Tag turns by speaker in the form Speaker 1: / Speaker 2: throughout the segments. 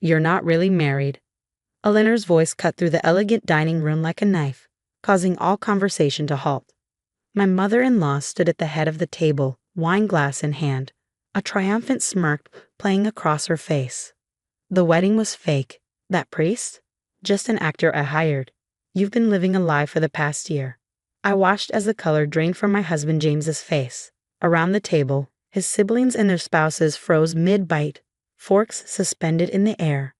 Speaker 1: You're not really married." Eleanor's voice cut through the elegant dining room like a knife, causing all conversation to halt. My mother-in-law stood at the head of the table, wine glass in hand, a triumphant smirk playing across her face. "The wedding was fake. That priest? Just an actor I hired. You've been living a lie for the past year." I watched as the color drained from my husband James's face. Around the table, his siblings and their spouses froze mid-bite, forks suspended in the air.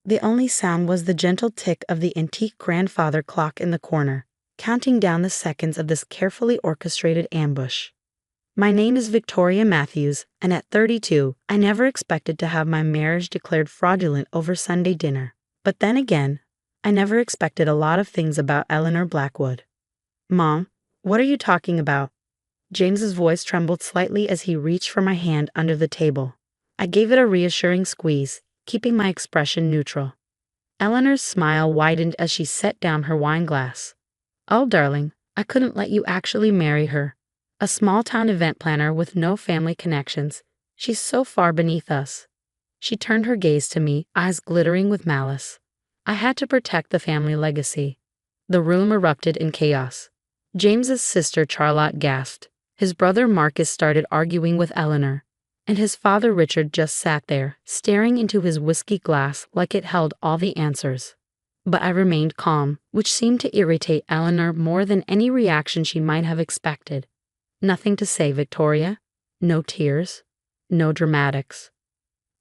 Speaker 1: The only sound was the gentle tick of the antique grandfather clock in the corner, counting down the seconds of this carefully orchestrated ambush. My name is Victoria Matthews, and at 32, I never expected to have my marriage declared fraudulent over Sunday dinner. But then again, I never expected a lot of things about Eleanor Blackwood. "Mom, what are you talking about?" James's voice trembled slightly as he reached for my hand under the table. I gave it a reassuring squeeze, keeping my expression neutral. Eleanor's smile widened as she set down her wine glass. "Oh, darling, I couldn't let you actually marry her. A small-town event planner with no family connections. She's so far beneath us." She turned her gaze to me, eyes glittering with malice. I had to protect the family legacy. The room erupted in chaos. James's sister Charlotte gasped. His brother Marcus started arguing with Eleanor, and his father Richard just sat there, staring into his whiskey glass like it held all the answers. But I remained calm, which seemed to irritate Eleanor more than any reaction she might have expected. "Nothing to say, Victoria. No tears. No dramatics."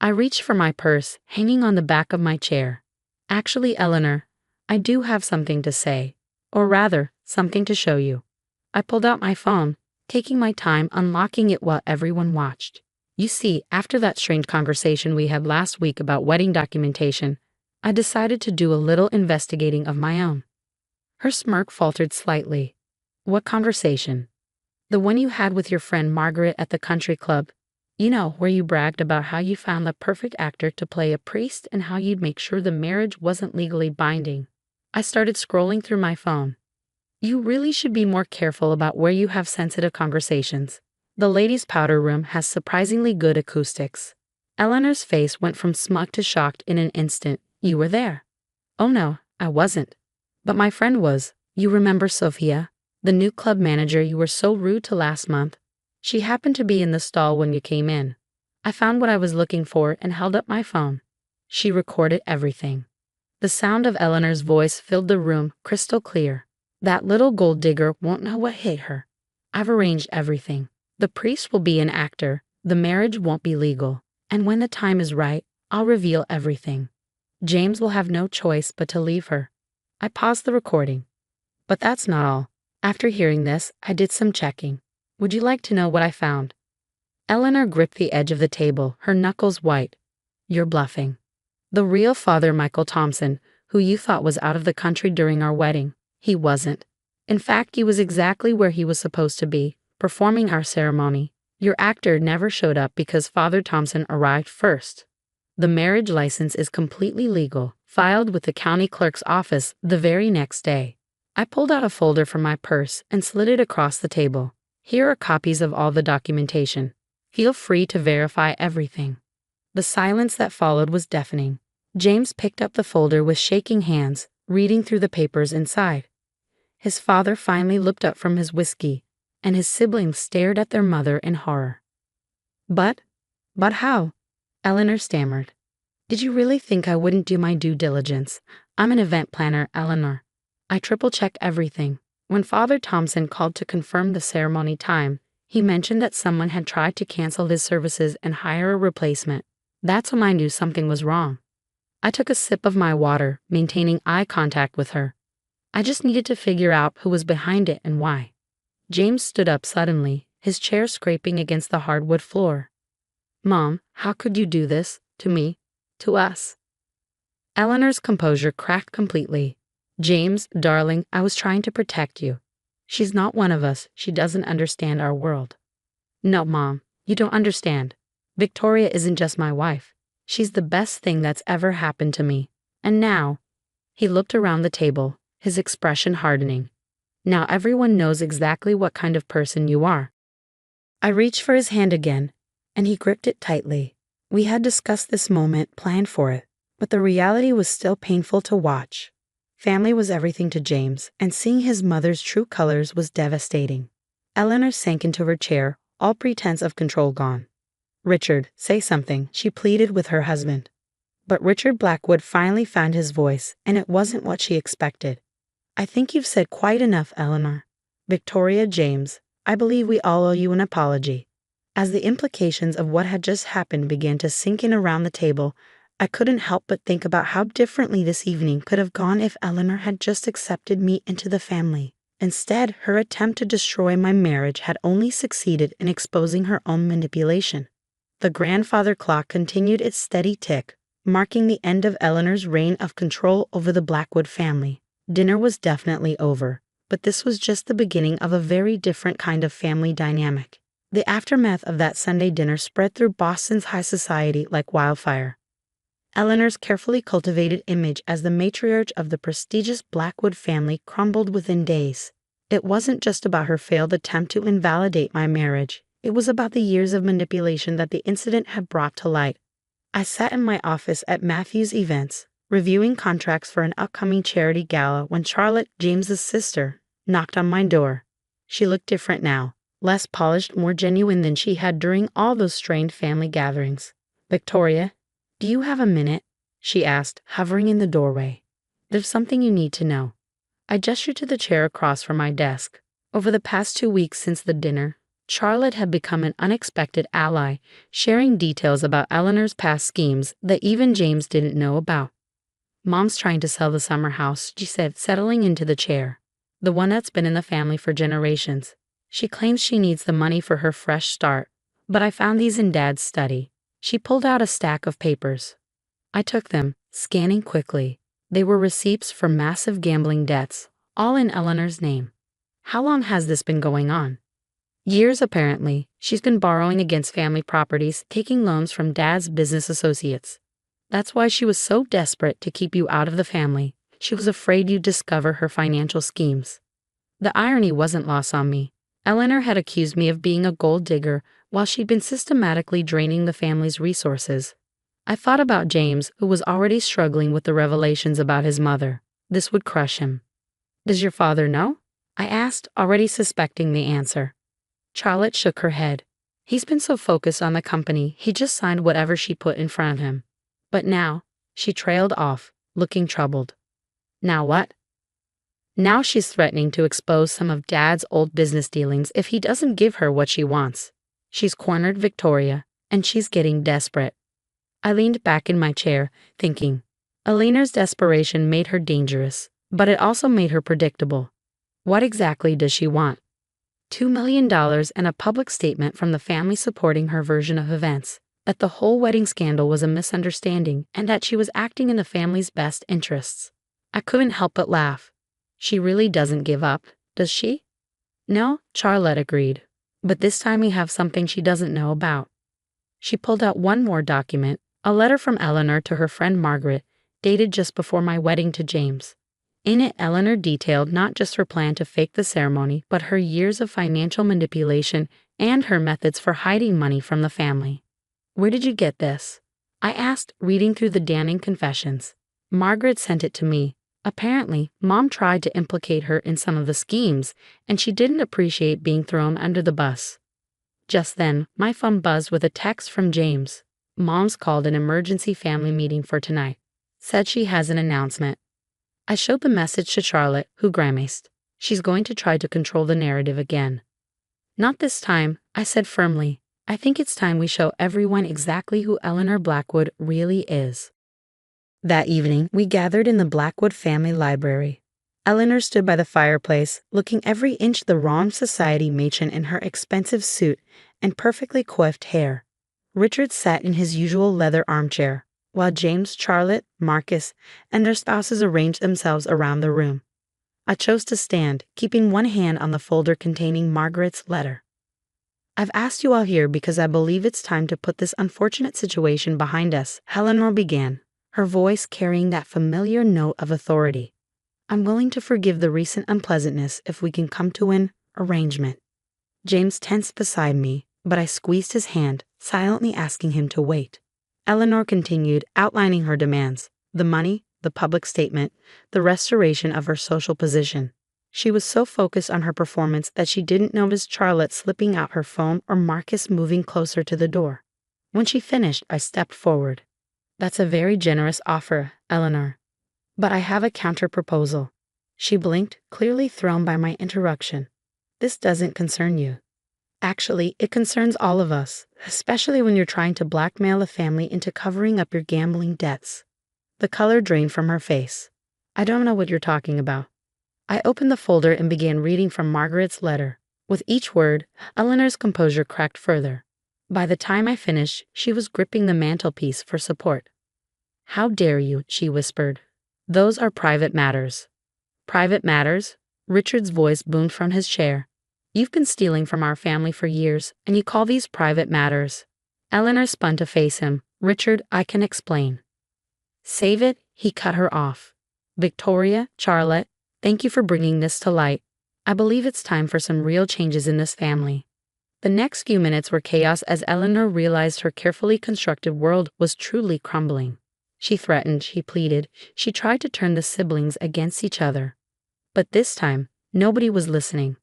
Speaker 1: I reached for my purse, hanging on the back of my chair. "Actually, Eleanor, I do have something to say. Or rather, something to show you." I pulled out my phone, taking my time unlocking it while everyone watched. "You see, after that strange conversation we had last week about wedding documentation, I decided to do a little investigating of my own." Her smirk faltered slightly. "What conversation?" "The one you had with your friend Margaret at the country club. You know, where you bragged about how you found the perfect actor to play a priest and how you'd make sure the marriage wasn't legally binding." I started scrolling through my phone. "You really should be more careful about where you have sensitive conversations. The ladies' powder room has surprisingly good acoustics." Eleanor's face went from smug to shocked in an instant. "You were there." "Oh no, I wasn't. But my friend was. You remember Sophia, the new club manager you were so rude to last month? She happened to be in the stall when you came in. I found what I was looking for and held up my phone. She recorded everything." The sound of Eleanor's voice filled the room crystal clear. "That little gold digger won't know what hit her. I've arranged everything. The priest will be an actor, the marriage won't be legal, and when the time is right, I'll reveal everything. James will have no choice but to leave her." I paused the recording. But that's not all. After hearing this, I did some checking. Would you like to know what I found? Eleanor gripped the edge of the table, her knuckles white. "You're bluffing. The real Father Michael Thompson, who you thought was out of the country during our wedding, he wasn't. In fact, he was exactly where he was supposed to be, performing our ceremony. Your actor never showed up because Father Thompson arrived first. The marriage license is completely legal, filed with the county clerk's office the very next day." I pulled out a folder from my purse and slid it across the table. "Here are copies of all the documentation. Feel free to verify everything." The silence that followed was deafening. James picked up the folder with shaking hands, reading through the papers inside. His father finally looked up from his whiskey, and his siblings stared at their mother in horror. But how?" Eleanor stammered. "Did you really think I wouldn't do my due diligence? I'm an event planner, Eleanor. I triple-check everything. When Father Thompson called to confirm the ceremony time, he mentioned that someone had tried to cancel his services and hire a replacement. That's when I knew something was wrong." I took a sip of my water, maintaining eye contact with her. I just needed to figure out who was behind it and why. James stood up suddenly, his chair scraping against the hardwood floor. "Mom, how could you do this? To me? To us?" Eleanor's composure cracked completely. "James, darling, I was trying to protect you. She's not one of us. She doesn't understand our world." "No, Mom, you don't understand. Victoria isn't just my wife. She's the best thing that's ever happened to me. And now," he looked around the table, his expression hardening, "now everyone knows exactly what kind of person you are." I reached for his hand again, and he gripped it tightly. We had discussed this moment, planned for it. But the reality was still painful to watch. Family was everything to James, and seeing his mother's true colors was devastating. Eleanor sank into her chair, all pretense of control gone. "Richard, say something," she pleaded with her husband. But Richard Blackwood finally found his voice, and it wasn't what she expected. "I think you've said quite enough, Eleanor. Victoria, James, I believe we all owe you an apology." As the implications of what had just happened began to sink in around the table, I couldn't help but think about how differently this evening could have gone if Eleanor had just accepted me into the family. Instead, her attempt to destroy my marriage had only succeeded in exposing her own manipulation. The grandfather clock continued its steady tick, marking the end of Eleanor's reign of control over the Blackwood family. Dinner was definitely over, but this was just the beginning of a very different kind of family dynamic. The aftermath of that Sunday dinner spread through Boston's high society like wildfire. Eleanor's carefully cultivated image as the matriarch of the prestigious Blackwood family crumbled within days. It wasn't just about her failed attempt to invalidate my marriage. It was about the years of manipulation that the incident had brought to light. I sat in my office at Matthew's Events, reviewing contracts for an upcoming charity gala when Charlotte, James's sister, knocked on my door. She looked different now, less polished, more genuine than she had during all those strained family gatherings. "Victoria, do you have a minute?" she asked, hovering in the doorway. "There's something you need to know." I gestured to the chair across from my desk. Over the past 2 weeks since the dinner, Charlotte had become an unexpected ally, sharing details about Eleanor's past schemes that even James didn't know about. "Mom's trying to sell the summer house," she said, settling into the chair. "The one that's been in the family for generations. She claims she needs the money for her fresh start, but I found these in Dad's study." She pulled out a stack of papers. I took them, scanning quickly. They were receipts for massive gambling debts, all in Eleanor's name. "How long has this been going on?" "Years, apparently. She's been borrowing against family properties, taking loans from Dad's business associates. That's why she was so desperate to keep you out of the family. She was afraid you'd discover her financial schemes." The irony wasn't lost on me. Eleanor had accused me of being a gold digger while she'd been systematically draining the family's resources. I thought about James, who was already struggling with the revelations about his mother. This would crush him. "Does your father know?" I asked, already suspecting the answer. Charlotte shook her head. "He's been so focused on the company, he just signed whatever she put in front of him. But now," she trailed off, looking troubled. "Now what?" "Now she's threatening to expose some of Dad's old business dealings if he doesn't give her what she wants. She's cornered Victoria, and she's getting desperate." I leaned back in my chair, thinking. Eleanor's desperation made her dangerous, but it also made her predictable. What exactly does she want? $2 million and a public statement from the family supporting her version of events, that the whole wedding scandal was a misunderstanding and that she was acting in the family's best interests. I couldn't help but laugh. She really doesn't give up, does she? "No," Charlotte agreed. "But this time we have something she doesn't know about." She pulled out one more document, a letter from Eleanor to her friend Margaret, dated just before my wedding to James. In it, Eleanor detailed not just her plan to fake the ceremony, but her years of financial manipulation and her methods for hiding money from the family. "Where did you get this?" I asked, reading through the damning confessions. "Margaret sent it to me. Apparently, Mom tried to implicate her in some of the schemes, and she didn't appreciate being thrown under the bus." Just then, my phone buzzed with a text from James. "Mom's called an emergency family meeting for tonight. Said she has an announcement." I showed the message to Charlotte, who grimaced. "She's going to try to control the narrative again." "Not this time," I said firmly. "I think it's time we show everyone exactly who Eleanor Blackwood really is." That evening, we gathered in the Blackwood family library. Eleanor stood by the fireplace, looking every inch the wrong society matron in her expensive suit and perfectly coiffed hair. Richard sat in his usual leather armchair, while James, Charlotte, Marcus, and their spouses arranged themselves around the room. I chose to stand, keeping one hand on the folder containing Margaret's letter. "I've asked you all here because I believe it's time to put this unfortunate situation behind us," Eleanor began, her voice carrying that familiar note of authority. "I'm willing to forgive the recent unpleasantness if we can come to an arrangement." James tensed beside me, but I squeezed his hand, silently asking him to wait. Eleanor continued, outlining her demands: the money, the public statement, the restoration of her social position. She was so focused on her performance that she didn't notice Charlotte slipping out her phone or Marcus moving closer to the door. When she finished, I stepped forward. "That's a very generous offer, Eleanor. But I have a counter-proposal." She blinked, clearly thrown by my interruption. "This doesn't concern you." "Actually, it concerns all of us, especially when you're trying to blackmail a family into covering up your gambling debts." The color drained from her face. "I don't know what you're talking about." I opened the folder and began reading from Margaret's letter. With each word, Eleanor's composure cracked further. By the time I finished, she was gripping the mantelpiece for support. "How dare you," she whispered. "Those are private matters." "Private matters?" Richard's voice boomed from his chair. "You've been stealing from our family for years, and you call these private matters?" Eleanor spun to face him. "Richard, I can explain." "Save it," he cut her off. "Victoria, Charlotte, thank you for bringing this to light. I believe it's time for some real changes in this family." The next few minutes were chaos as Eleanor realized her carefully constructed world was truly crumbling. She threatened, she pleaded, she tried to turn the siblings against each other. But this time, nobody was listening.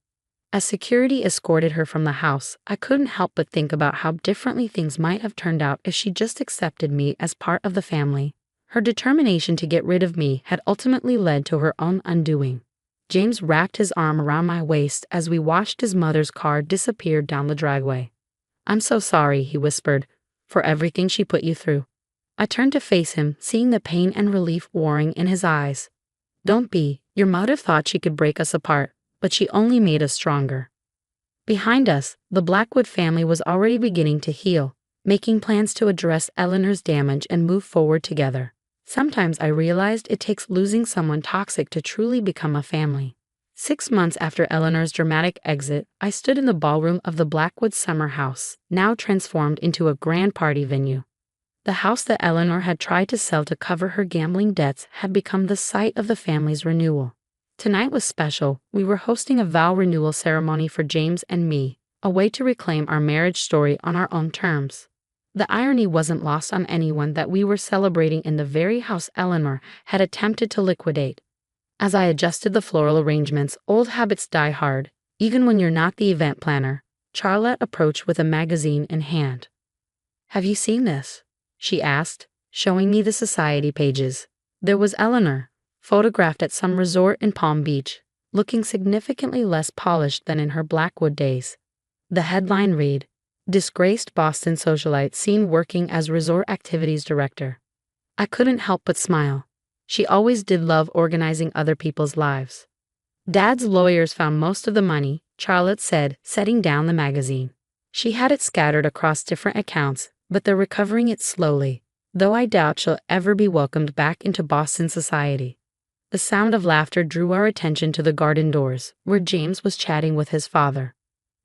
Speaker 1: As security escorted her from the house, I couldn't help but think about how differently things might have turned out if she just accepted me as part of the family. Her determination to get rid of me had ultimately led to her own undoing. James wrapped his arm around my waist as we watched his mother's car disappear down the driveway. "I'm so sorry," he whispered, "for everything she put you through." I turned to face him, seeing the pain and relief warring in his eyes. "Don't be. Your mother thought she could break us apart, but she only made us stronger." Behind us, the Blackwood family was already beginning to heal, making plans to address Eleanor's damage and move forward together. Sometimes I realized it takes losing someone toxic to truly become a family. 6 months after Eleanor's dramatic exit, I stood in the ballroom of the Blackwood summer house, now transformed into a grand party venue. The house that Eleanor had tried to sell to cover her gambling debts had become the site of the family's renewal. Tonight was special. We were hosting a vow renewal ceremony for James and me, a way to reclaim our marriage story on our own terms. The irony wasn't lost on anyone that we were celebrating in the very house Eleanor had attempted to liquidate. As I adjusted the floral arrangements, old habits die hard, even when you're not the event planner. Charlotte approached with a magazine in hand. "Have you seen this?" she asked, showing me the society pages. There was Eleanor, photographed at some resort in Palm Beach, looking significantly less polished than in her Blackwood days. The headline read, "Disgraced Boston socialite seen working as resort activities director." I couldn't help but smile. She always did love organizing other people's lives. "Dad's lawyers found most of the money," Charlotte said, setting down the magazine. She had it scattered across different accounts, but they're recovering it slowly, though I doubt she'll ever be welcomed back into Boston society. The sound of laughter drew our attention to the garden doors, where James was chatting with his father.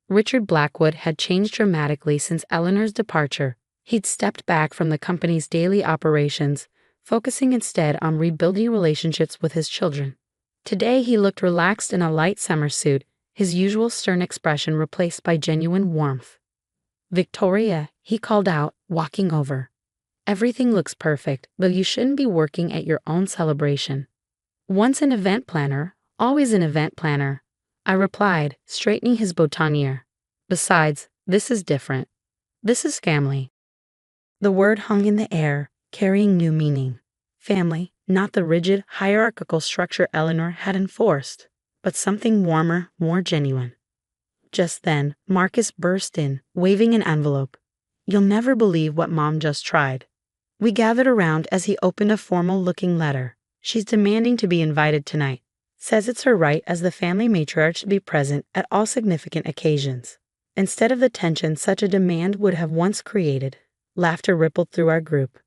Speaker 1: Richard Blackwood had changed dramatically since Eleanor's departure. He'd stepped back from the company's daily operations, focusing instead on rebuilding relationships with his children. Today he looked relaxed in a light summer suit, his usual stern expression replaced by genuine warmth. "Victoria," he called out, walking over. "Everything looks perfect, but you shouldn't be working at your own celebration." "Once an event planner, always an event planner," I replied, straightening his boutonniere. "Besides, this is different. This is family." The word hung in the air, carrying new meaning. Family, not the rigid, hierarchical structure Eleanor had enforced, but something warmer, more genuine. Just then, Marcus burst in, waving an envelope. "You'll never believe what Mom just tried." We gathered around as he opened a formal-looking letter. "She's demanding to be invited tonight. Says it's her right as the family matriarch to be present at all significant occasions." Instead of the tension such a demand would have once created, laughter rippled through our group.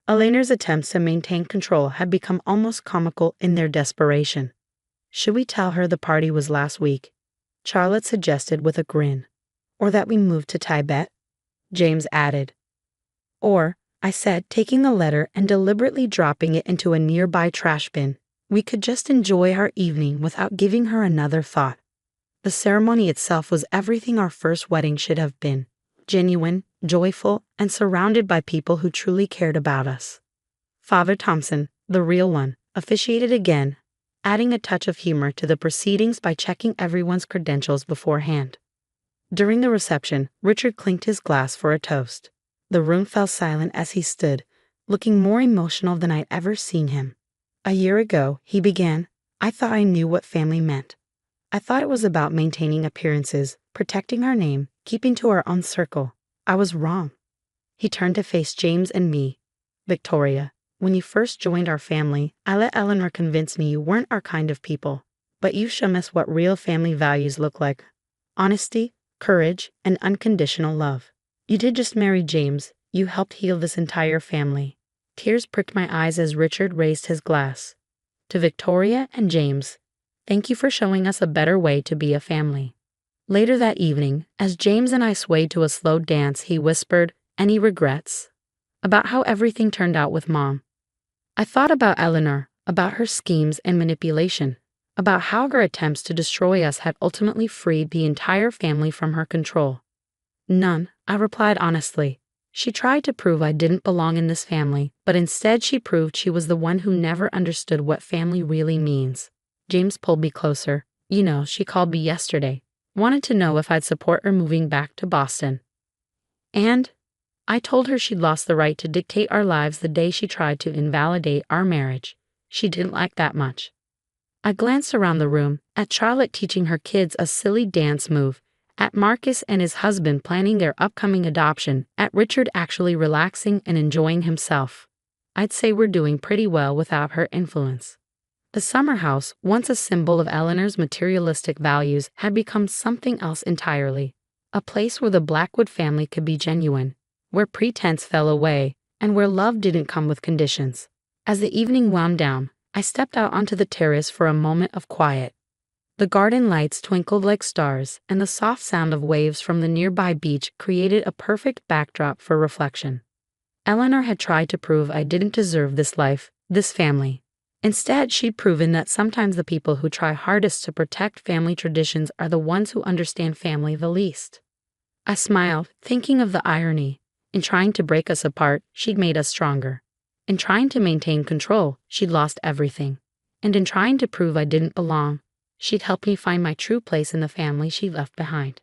Speaker 1: Eleanor's attempts to maintain control had become almost comical in their desperation. "Should we tell her the party was last week?" Charlotte suggested with a grin. "Or that we moved to Tibet?" James added. "Or," I said, taking the letter and deliberately dropping it into a nearby trash bin, "we could just enjoy our evening without giving her another thought." The ceremony itself was everything our first wedding should have been. Genuine, joyful, and surrounded by people who truly cared about us. Father Thompson, the real one, officiated again, adding a touch of humor to the proceedings by checking everyone's credentials beforehand. During the reception, Richard clinked his glass for a toast. The room fell silent as he stood, looking more emotional than I'd ever seen him. A year ago, he began, I thought I knew what family meant. I thought it was about maintaining appearances, protecting our name, keeping to our own circle. I was wrong. He turned to face James and me. Victoria, when you first joined our family, I let Eleanor convince me you weren't our kind of people. But you showed us what real family values look like. Honesty, courage, and unconditional love. You did just marry James, you helped heal this entire family. Tears pricked my eyes as Richard raised his glass. To Victoria and James, thank you for showing us a better way to be a family. Later that evening, as James and I swayed to a slow dance, he whispered, any regrets? About how everything turned out with Mom. I thought about Eleanor, about her schemes and manipulation, about how her attempts to destroy us had ultimately freed the entire family from her control. None, I replied honestly. She tried to prove I didn't belong in this family, but instead she proved she was the one who never understood what family really means. James pulled me closer. You know, she called me yesterday. Wanted to know if I'd support her moving back to Boston. And I told her she'd lost the right to dictate our lives the day she tried to invalidate our marriage. She didn't like that much. I glanced around the room, at Charlotte teaching her kids a silly dance move, at Marcus and his husband planning their upcoming adoption, at Richard actually relaxing and enjoying himself. I'd say we're doing pretty well without her influence. The summer house, once a symbol of Eleanor's materialistic values, had become something else entirely. A place where the Blackwood family could be genuine, where pretense fell away, and where love didn't come with conditions. As the evening wound down, I stepped out onto the terrace for a moment of quiet. The garden lights twinkled like stars, and the soft sound of waves from the nearby beach created a perfect backdrop for reflection. Eleanor had tried to prove I didn't deserve this life, this family. Instead, she'd proven that sometimes the people who try hardest to protect family traditions are the ones who understand family the least. I smiled, thinking of the irony. In trying to break us apart, she'd made us stronger. In trying to maintain control, she'd lost everything. And in trying to prove I didn't belong, she'd helped me find my true place in the family she left behind.